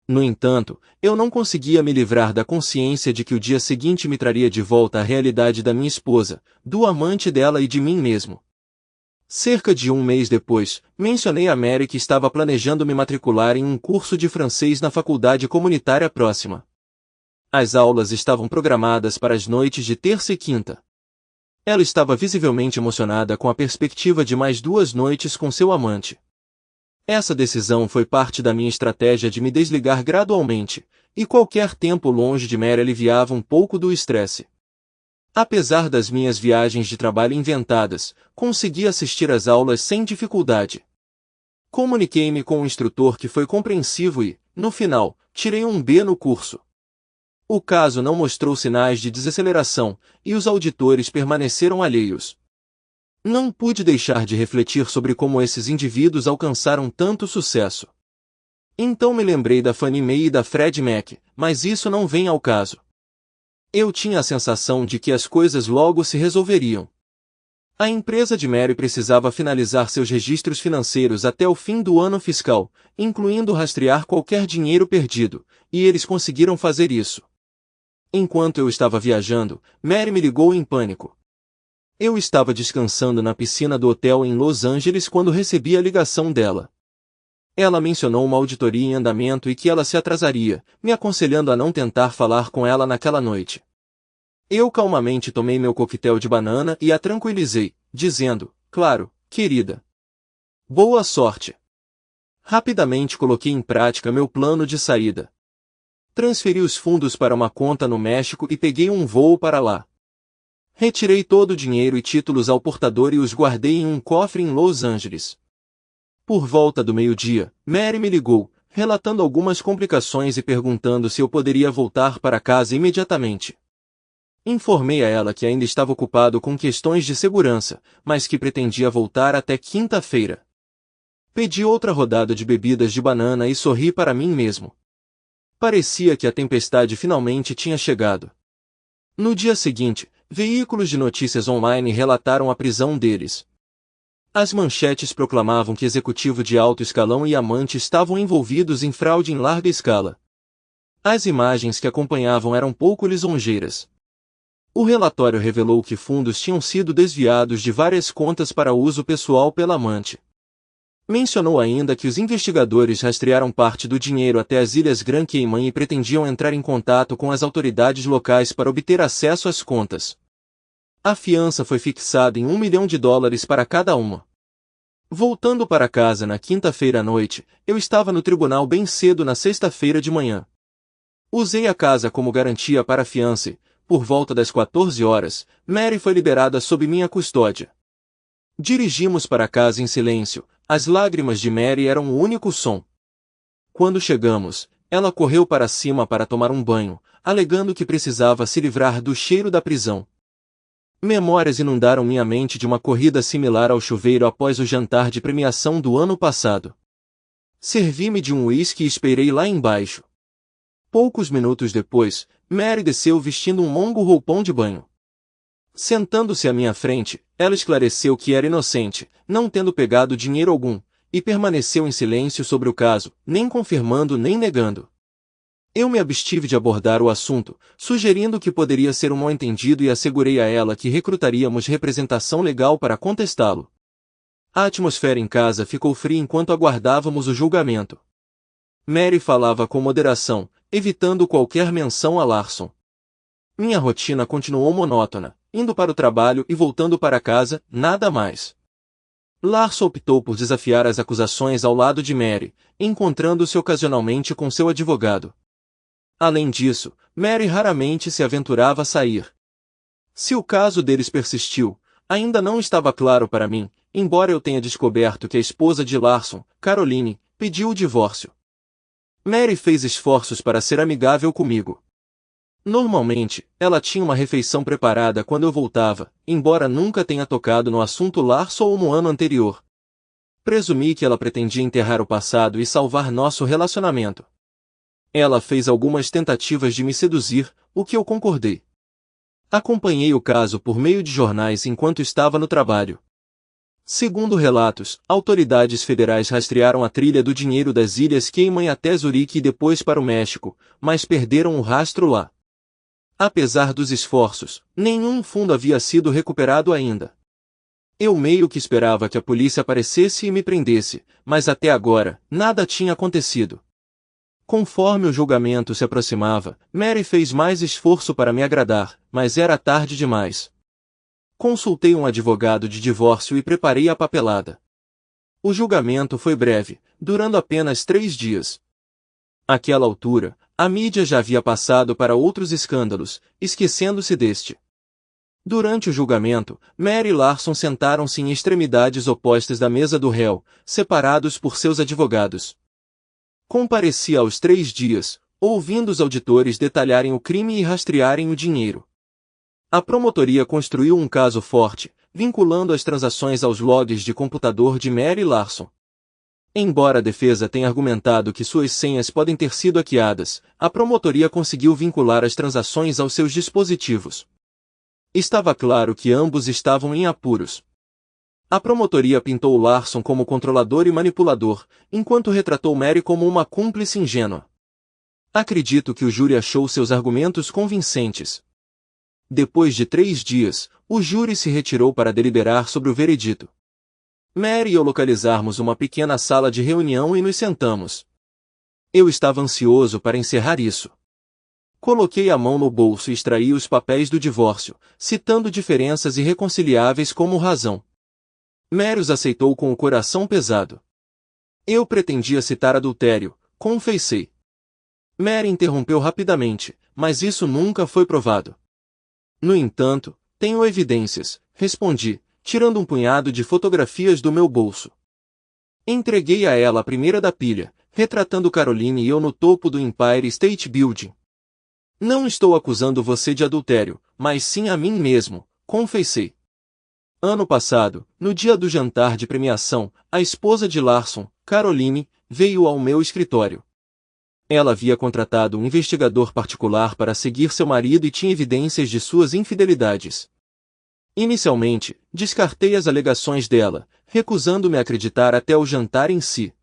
No entanto, eu não conseguia me livrar da consciência de que o dia seguinte me traria de volta a realidade da minha esposa, do amante dela e de mim mesmo. Cerca de um mês depois, mencionei a Mary que estava planejando me matricular em um curso de francês na faculdade comunitária próxima. As aulas estavam programadas para as noites de terça e quinta. Ela estava visivelmente emocionada com a perspectiva de mais 2 noites com seu amante. Essa decisão foi parte da minha estratégia de me desligar gradualmente, e qualquer tempo longe de Mary aliviava um pouco do estresse. Apesar das minhas viagens de trabalho inventadas, consegui assistir às aulas sem dificuldade. Comuniquei-me com o instrutor que foi compreensivo e, no final, tirei um B no curso. O caso não mostrou sinais de desaceleração, e os auditores permaneceram alheios. Não pude deixar de refletir sobre como esses indivíduos alcançaram tanto sucesso. Então me lembrei da Fannie Mae e da Freddie Mac, mas isso não vem ao caso. Eu tinha a sensação de que as coisas logo se resolveriam. A empresa de Mary precisava finalizar seus registros financeiros até o fim do ano fiscal, incluindo rastrear qualquer dinheiro perdido, e eles conseguiram fazer isso. Enquanto eu estava viajando, Mary me ligou em pânico. Eu estava descansando na piscina do hotel em Los Angeles quando recebi a ligação dela. Ela mencionou uma auditoria em andamento e que ela se atrasaria, me aconselhando a não tentar falar com ela naquela noite. Eu calmamente tomei meu coquetel de banana e a tranquilizei, dizendo, claro, querida. Boa sorte. Rapidamente coloquei em prática meu plano de saída. Transferi os fundos para uma conta no México e peguei um voo para lá. Retirei todo o dinheiro e títulos ao portador e os guardei em um cofre em Los Angeles. Por volta do meio-dia, Mary me ligou, relatando algumas complicações e perguntando se eu poderia voltar para casa imediatamente. Informei a ela que ainda estava ocupado com questões de segurança, mas que pretendia voltar até quinta-feira. Pedi outra rodada de bebidas de banana e sorri para mim mesmo. Parecia que a tempestade finalmente tinha chegado. No dia seguinte, veículos de notícias online relataram a prisão deles. As manchetes proclamavam que executivo de alto escalão e amante estavam envolvidos em fraude em larga escala. As imagens que acompanhavam eram pouco lisonjeiras. O relatório revelou que fundos tinham sido desviados de várias contas para uso pessoal pela amante. Mencionou ainda que os investigadores rastrearam parte do dinheiro até as Ilhas Grand Cayman e pretendiam entrar em contato com as autoridades locais para obter acesso às contas. A fiança foi fixada em $1 milhão para cada uma. Voltando para casa na quinta-feira à noite, eu estava no tribunal bem cedo na sexta-feira de manhã. Usei a casa como garantia para a fiança e, por volta das 14 horas, Mary foi liberada sob minha custódia. Dirigimos para casa em silêncio, as lágrimas de Mary eram o único som. Quando chegamos, ela correu para cima para tomar um banho, alegando que precisava se livrar do cheiro da prisão. Memórias inundaram minha mente de uma corrida similar ao chuveiro após o jantar de premiação do ano passado. Servi-me de um uísque e esperei lá embaixo. Poucos minutos depois, Mary desceu vestindo um longo roupão de banho. Sentando-se à minha frente, ela esclareceu que era inocente, não tendo pegado dinheiro algum, e permaneceu em silêncio sobre o caso, nem confirmando nem negando. Eu me abstive de abordar o assunto, sugerindo que poderia ser um mal-entendido e assegurei a ela que recrutaríamos representação legal para contestá-lo. A atmosfera em casa ficou fria enquanto aguardávamos o julgamento. Mary falava com moderação, evitando qualquer menção a Larson. Minha rotina continuou monótona, indo para o trabalho e voltando para casa, nada mais. Larson optou por desafiar as acusações ao lado de Mary, encontrando-se ocasionalmente com seu advogado. Além disso, Mary raramente se aventurava a sair. Se o caso deles persistiu, ainda não estava claro para mim, embora eu tenha descoberto que a esposa de Larson, Caroline, pediu o divórcio. Mary fez esforços para ser amigável comigo. Normalmente, ela tinha uma refeição preparada quando eu voltava, embora nunca tenha tocado no assunto Larson ou no ano anterior. Presumi que ela pretendia enterrar o passado e salvar nosso relacionamento. Ela fez algumas tentativas de me seduzir, o que eu concordei. Acompanhei o caso por meio de jornais enquanto estava no trabalho. Segundo relatos, autoridades federais rastrearam a trilha do dinheiro das Ilhas Cayman até Zurique e depois para o México, mas perderam o rastro lá. Apesar dos esforços, nenhum fundo havia sido recuperado ainda. Eu meio que esperava que a polícia aparecesse e me prendesse, mas até agora, nada tinha acontecido. Conforme o julgamento se aproximava, Mary fez mais esforço para me agradar, mas era tarde demais. Consultei um advogado de divórcio e preparei a papelada. O julgamento foi breve, durando apenas 3 dias. Àquela altura, a mídia já havia passado para outros escândalos, esquecendo-se deste. Durante o julgamento, Mary e Larson sentaram-se em extremidades opostas da mesa do réu, separados por seus advogados. Compareci aos 3 dias, ouvindo os auditores detalharem o crime e rastrearem o dinheiro. A promotoria construiu um caso forte, vinculando as transações aos logs de computador de Mary Larson. Embora a defesa tenha argumentado que suas senhas podem ter sido hackeadas, a promotoria conseguiu vincular as transações aos seus dispositivos. Estava claro que ambos estavam em apuros. A promotoria pintou Larson como controlador e manipulador, enquanto retratou Mary como uma cúmplice ingênua. Acredito que o júri achou seus argumentos convincentes. Depois de 3 dias, o júri se retirou para deliberar sobre o veredito. Mary e eu localizamos uma pequena sala de reunião e nos sentamos. Eu estava ansioso para encerrar isso. Coloquei a mão no bolso e extraí os papéis do divórcio, citando diferenças irreconciliáveis como razão. Mary os aceitou com o coração pesado. Eu pretendia citar adultério, confessei. Mary interrompeu rapidamente, mas isso nunca foi provado. No entanto, tenho evidências, respondi, tirando um punhado de fotografias do meu bolso. Entreguei a ela a primeira da pilha, retratando Caroline e eu no topo do Empire State Building. Não estou acusando você de adultério, mas sim a mim mesmo, confessei. Ano passado, no dia do jantar de premiação, a esposa de Larson, Caroline, veio ao meu escritório. Ela havia contratado um investigador particular para seguir seu marido e tinha evidências de suas infidelidades. Inicialmente, descartei as alegações dela, recusando-me a acreditar até o jantar em si.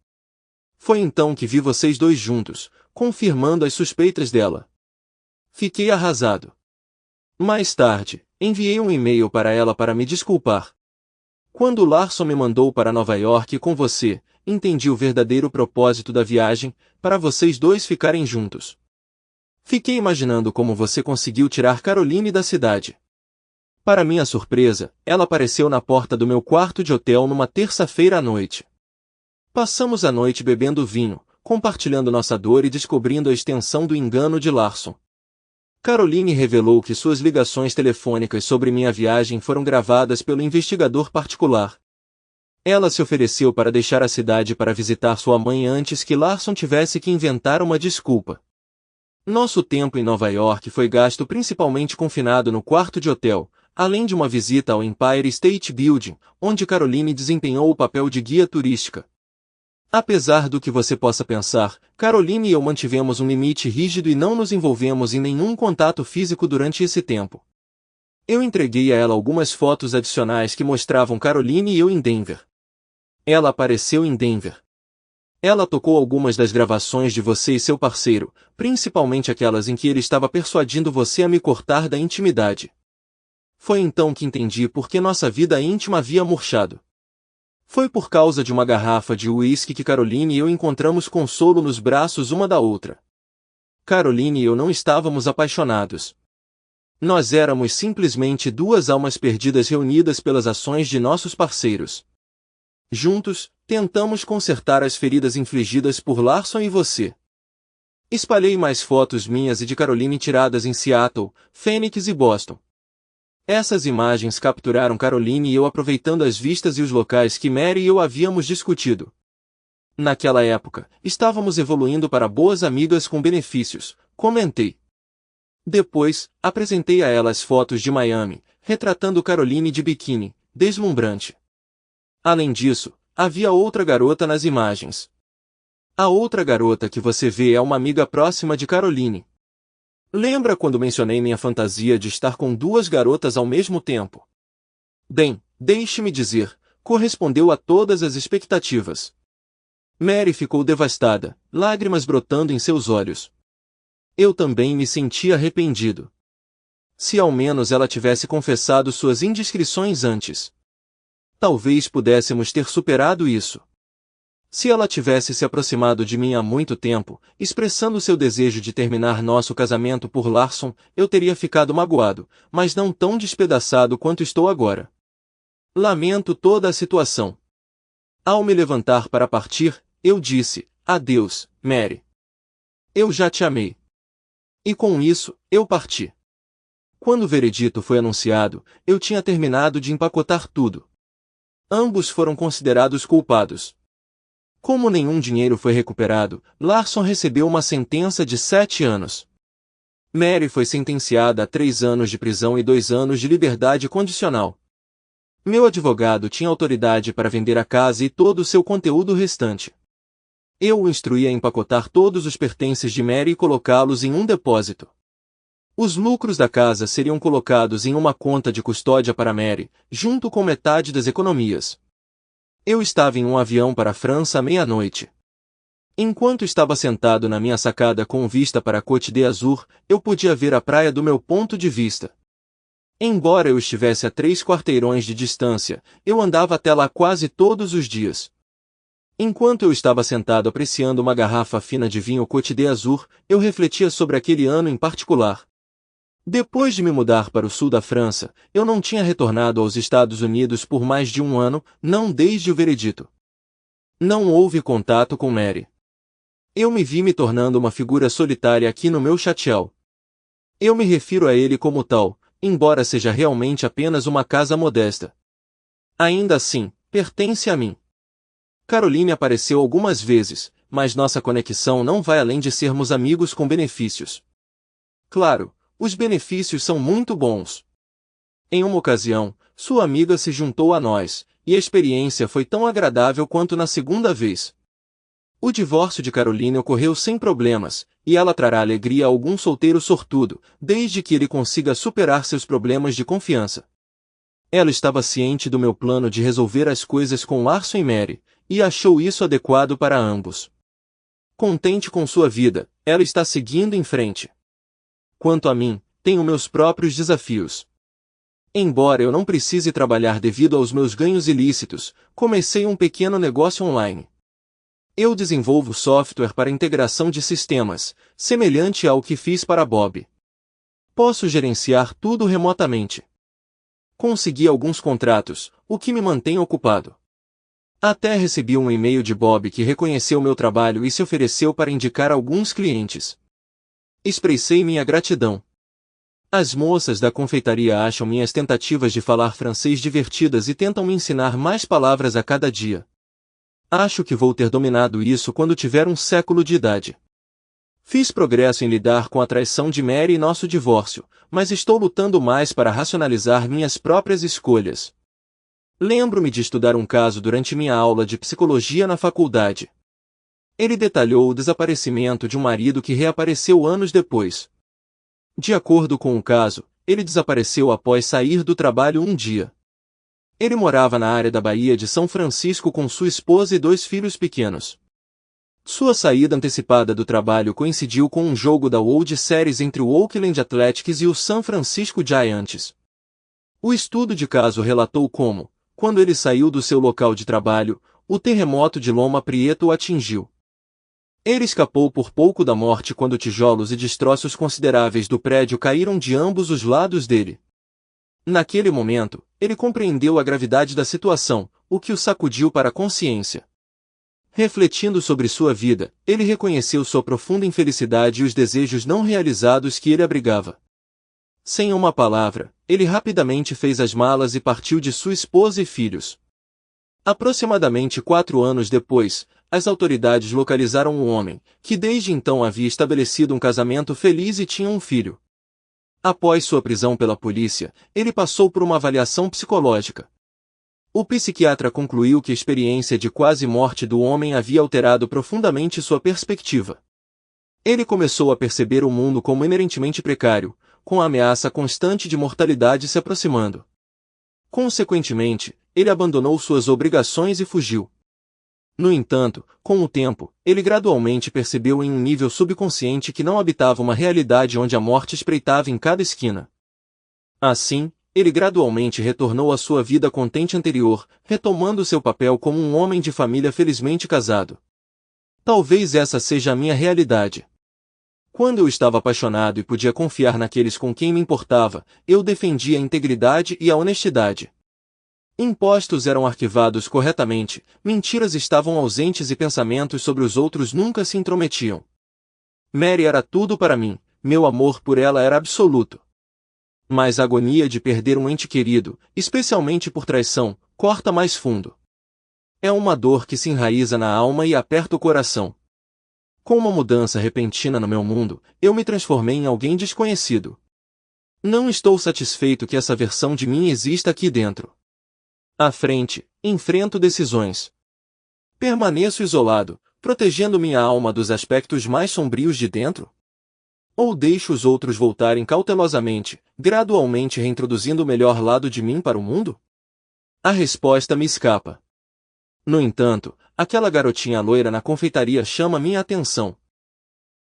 Foi então que vi vocês dois juntos, confirmando as suspeitas dela. Fiquei arrasado. Mais tarde, enviei um e-mail para ela para me desculpar. Quando Larson me mandou para Nova York com você, entendi o verdadeiro propósito da viagem, para vocês dois ficarem juntos. Fiquei imaginando como você conseguiu tirar Caroline da cidade. Para minha surpresa, ela apareceu na porta do meu quarto de hotel numa terça-feira à noite. Passamos a noite bebendo vinho, compartilhando nossa dor e descobrindo a extensão do engano de Larson. Caroline revelou que suas ligações telefônicas sobre minha viagem foram gravadas pelo investigador particular. Ela se ofereceu para deixar a cidade para visitar sua mãe antes que Larson tivesse que inventar uma desculpa. Nosso tempo em Nova York foi gasto principalmente confinado no quarto de hotel, além de uma visita ao Empire State Building, onde Caroline desempenhou o papel de guia turística. Apesar do que você possa pensar, Caroline e eu mantivemos um limite rígido e não nos envolvemos em nenhum contato físico durante esse tempo. Eu entreguei a ela algumas fotos adicionais que mostravam Caroline e eu em Denver. Ela apareceu em Denver. Ela tocou algumas das gravações de você e seu parceiro, principalmente aquelas em que ele estava persuadindo você a me cortar da intimidade. Foi então que entendi por que nossa vida íntima havia murchado. Foi por causa de uma garrafa de uísque que Caroline e eu encontramos consolo nos braços uma da outra. Caroline e eu não estávamos apaixonados. Nós éramos simplesmente duas almas perdidas reunidas pelas ações de nossos parceiros. Juntos, tentamos consertar as feridas infligidas por Larson e você. Espalhei mais fotos minhas e de Caroline tiradas em Seattle, Phoenix e Boston. Essas imagens capturaram Caroline e eu aproveitando as vistas e os locais que Mary e eu havíamos discutido. Naquela época, estávamos evoluindo para boas amigas com benefícios, comentei. Depois, apresentei a ela as fotos de Miami, retratando Caroline de biquíni, deslumbrante. Além disso, havia outra garota nas imagens. A outra garota que você vê é uma amiga próxima de Caroline. Lembra quando mencionei minha fantasia de estar com duas garotas ao mesmo tempo? Bem, deixe-me dizer, correspondeu a todas as expectativas. Mary ficou devastada, lágrimas brotando em seus olhos. Eu também me senti arrependido. Se ao menos ela tivesse confessado suas indiscrições antes. Talvez pudéssemos ter superado isso. Se ela tivesse se aproximado de mim há muito tempo, expressando seu desejo de terminar nosso casamento por Larson, eu teria ficado magoado, mas não tão despedaçado quanto estou agora. Lamento toda a situação. Ao me levantar para partir, eu disse, adeus, Mary. Eu já te amei. E com isso, eu parti. Quando o veredito foi anunciado, eu tinha terminado de empacotar tudo. Ambos foram considerados culpados. Como nenhum dinheiro foi recuperado, Larson recebeu uma sentença de 7 anos. Mary foi sentenciada a 3 anos de prisão e 2 anos de liberdade condicional. Meu advogado tinha autoridade para vender a casa e todo o seu conteúdo restante. Eu o instruí a empacotar todos os pertences de Mary e colocá-los em um depósito. Os lucros da casa seriam colocados em uma conta de custódia para Mary, junto com metade das economias. Eu estava em um avião para a França à meia-noite. Enquanto estava sentado na minha sacada com vista para a Côte d'Azur, eu podia ver a praia do meu ponto de vista. Embora eu estivesse a 3 quarteirões de distância, eu andava até lá quase todos os dias. Enquanto eu estava sentado apreciando uma garrafa fina de vinho Côte d'Azur, eu refletia sobre aquele ano em particular. Depois de me mudar para o sul da França, eu não tinha retornado aos Estados Unidos por mais de 1 ano, não desde o veredito. Não houve contato com Mary. Eu me vi me tornando uma figura solitária aqui no meu chatial. Eu me refiro a ele como tal, embora seja realmente apenas uma casa modesta. Ainda assim, pertence a mim. Caroline apareceu algumas vezes, mas nossa conexão não vai além de sermos amigos com benefícios. Claro, os benefícios são muito bons. Em uma ocasião, sua amiga se juntou a nós, e a experiência foi tão agradável quanto na segunda vez. O divórcio de Caroline ocorreu sem problemas, e ela trará alegria a algum solteiro sortudo, desde que ele consiga superar seus problemas de confiança. Ela estava ciente do meu plano de resolver as coisas com Larson e Mary, e achou isso adequado para ambos. Contente com sua vida, ela está seguindo em frente. Quanto a mim, tenho meus próprios desafios. Embora eu não precise trabalhar devido aos meus ganhos ilícitos, comecei um pequeno negócio online. Eu desenvolvo software para integração de sistemas, semelhante ao que fiz para Bob. Posso gerenciar tudo remotamente. Consegui alguns contratos, o que me mantém ocupado. Até recebi um e-mail de Bob que reconheceu meu trabalho e se ofereceu para indicar alguns clientes. Expressei minha gratidão. As moças da confeitaria acham minhas tentativas de falar francês divertidas e tentam me ensinar mais palavras a cada dia. Acho que vou ter dominado isso quando tiver 1 século de idade. Fiz progresso em lidar com a traição de Mary e nosso divórcio, mas estou lutando mais para racionalizar minhas próprias escolhas. Lembro-me de estudar um caso durante minha aula de psicologia na faculdade. Ele detalhou o desaparecimento de um marido que reapareceu anos depois. De acordo com o caso, ele desapareceu após sair do trabalho um dia. Ele morava na área da Baía de São Francisco com sua esposa e 2 filhos pequenos. Sua saída antecipada do trabalho coincidiu com um jogo da World Series entre o Oakland Athletics e o San Francisco Giants. O estudo de caso relatou como, quando ele saiu do seu local de trabalho, o terremoto de Loma Prieta o atingiu. Ele escapou por pouco da morte quando tijolos e destroços consideráveis do prédio caíram de ambos os lados dele. Naquele momento, ele compreendeu a gravidade da situação, o que o sacudiu para a consciência. Refletindo sobre sua vida, ele reconheceu sua profunda infelicidade e os desejos não realizados que ele abrigava. Sem uma palavra, ele rapidamente fez as malas e partiu de sua esposa e filhos. Aproximadamente 4 anos depois, as autoridades localizaram um homem, que desde então havia estabelecido um casamento feliz e tinha um filho. Após sua prisão pela polícia, ele passou por uma avaliação psicológica. O psiquiatra concluiu que a experiência de quase morte do homem havia alterado profundamente sua perspectiva. Ele começou a perceber o mundo como inerentemente precário, com a ameaça constante de mortalidade se aproximando. Consequentemente, ele abandonou suas obrigações e fugiu. No entanto, com o tempo, ele gradualmente percebeu em um nível subconsciente que não habitava uma realidade onde a morte espreitava em cada esquina. Assim, ele gradualmente retornou à sua vida contente anterior, retomando seu papel como um homem de família felizmente casado. Talvez essa seja a minha realidade. Quando eu estava apaixonado e podia confiar naqueles com quem me importava, eu defendia a integridade e a honestidade. Impostos eram arquivados corretamente, mentiras estavam ausentes e pensamentos sobre os outros nunca se intrometiam. Mary era tudo para mim, meu amor por ela era absoluto. Mas a agonia de perder um ente querido, especialmente por traição, corta mais fundo. É uma dor que se enraiza na alma e aperta o coração. Com uma mudança repentina no meu mundo, eu me transformei em alguém desconhecido. Não estou satisfeito que essa versão de mim exista aqui dentro. À frente, enfrento decisões. Permaneço isolado, protegendo minha alma dos aspectos mais sombrios de dentro? Ou deixo os outros voltarem cautelosamente, gradualmente reintroduzindo o melhor lado de mim para o mundo? A resposta me escapa. No entanto, aquela garotinha loira na confeitaria chama minha atenção.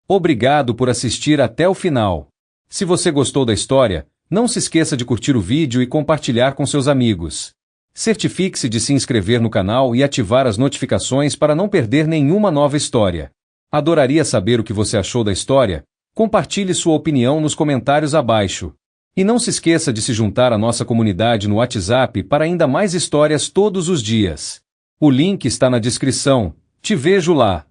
Obrigado por assistir até o final. Se você gostou da história, não se esqueça de curtir o vídeo e compartilhar com seus amigos. Certifique-se de se inscrever no canal e ativar as notificações para não perder nenhuma nova história. Adoraria saber o que você achou da história. Compartilhe sua opinião nos comentários abaixo. E não se esqueça de se juntar à nossa comunidade no WhatsApp para ainda mais histórias todos os dias. O link está na descrição. Te vejo lá.